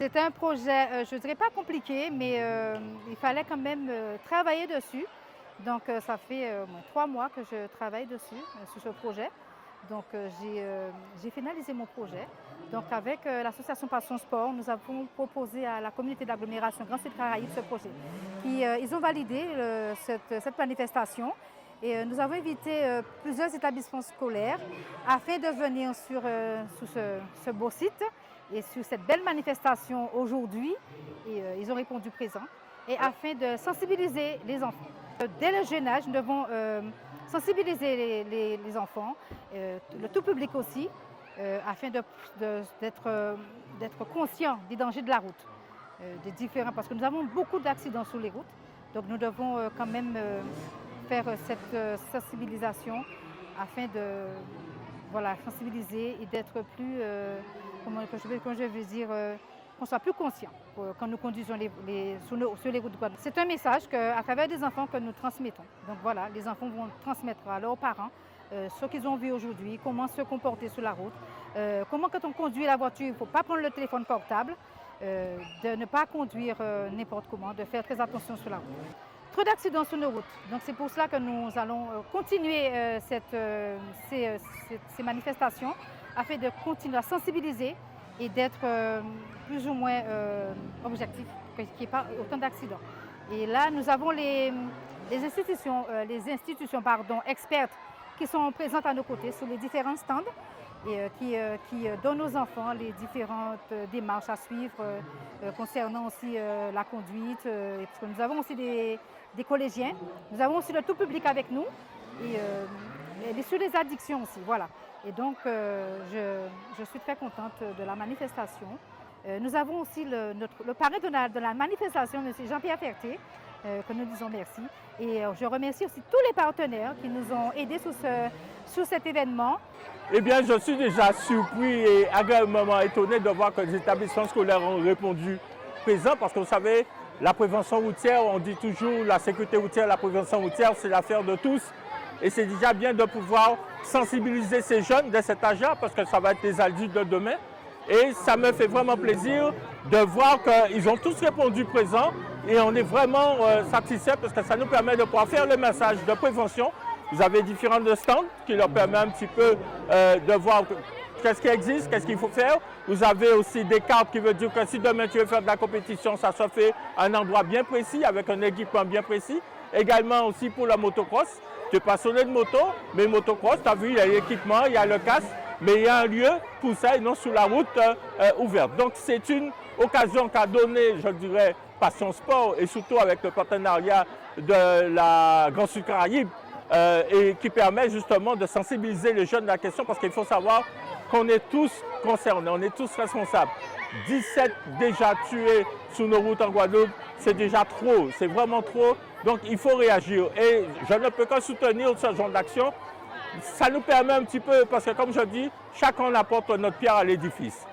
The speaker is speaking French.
C'était un projet, je ne dirais pas compliqué, mais il fallait quand même travailler dessus. Donc, ça fait au moins 3 mois que je travaille dessus, sur ce projet. Donc, j'ai finalisé mon projet. Donc, avec l'association Passion Sport, nous avons proposé à la communauté d'agglomération Grand Sud Caraïbes ce projet. Puis, ils ont validé cette manifestation et nous avons invité plusieurs établissements scolaires afin de venir sur ce beau site et sur cette belle manifestation aujourd'hui. Et ils ont répondu présent et afin de sensibiliser les enfants. Dès le jeune âge, nous devons sensibiliser les enfants, le tout public aussi, afin d'être conscients des dangers de la route, des différents, parce que nous avons beaucoup d'accidents sur les routes. Donc nous devons quand même faire cette sensibilisation afin de sensibiliser et d'être plus, comment je veux dire, qu'on soit plus conscient quand nous conduisons sur les routes de Guadeloupe. C'est un message à travers des enfants que nous transmettons. Donc voilà, les enfants vont transmettre à leurs parents ce qu'ils ont vu aujourd'hui, comment se comporter sur la route, comment quand on conduit la voiture, il ne faut pas prendre le téléphone portable, de ne pas conduire n'importe comment, de faire très attention sur la route. Trop d'accidents sur nos routes, donc c'est pour cela que nous allons continuer ces manifestations afin de continuer à sensibiliser et d'être plus ou moins objectif, qu'il n'y ait pas autant d'accidents. Et là, nous avons les institutions expertes qui sont présentes à nos côtés sur les différents stands et qui donnent aux enfants les différentes démarches à suivre concernant aussi la conduite. Parce que nous avons aussi des collégiens, nous avons aussi le tout public avec nous et sur les addictions aussi, voilà. Et donc, je suis très contente de la manifestation. Nous avons aussi le parrain de la manifestation, M. Jean-Pierre Ferté, que nous disons merci. Et je remercie aussi tous les partenaires qui nous ont aidés sur cet événement. Eh bien, je suis déjà surpris et agréablement étonné de voir que les établissements scolaires ont répondu présent parce que vous savez, la prévention routière, on dit toujours la sécurité routière, la prévention routière, c'est l'affaire de tous. Et c'est déjà bien de pouvoir sensibiliser ces jeunes dès cet âge-là parce que ça va être des adultes de demain. Et ça me fait vraiment plaisir de voir qu'ils ont tous répondu présent et on est vraiment satisfait parce que ça nous permet de pouvoir faire le message de prévention. Vous avez différents stands qui leur permettent un petit peu de voir qu'est-ce qui existe, qu'est-ce qu'il faut faire. Vous avez aussi des cartes qui veulent dire que si demain tu veux faire de la compétition, ça se fait à un endroit bien précis, avec un équipement bien précis. Également aussi pour la motocross. Tu es passionné de moto, mais motocross, tu as vu, il y a l'équipement, il y a le casque, mais il y a un lieu pour ça et non sur la route ouverte. Donc c'est une occasion qu'a donné, je dirais, Passion Sport et surtout avec le partenariat de la Grand Sud Caraïbes et qui permet justement de sensibiliser les jeunes à la question parce qu'il faut savoir qu'on est tous concernés, on est tous responsables. 17 déjà tués sur nos routes en Guadeloupe, c'est déjà trop, c'est vraiment trop. Donc il faut réagir et je ne peux que soutenir ce genre d'action. Ça nous permet un petit peu, parce que comme je dis, chacun apporte notre pierre à l'édifice.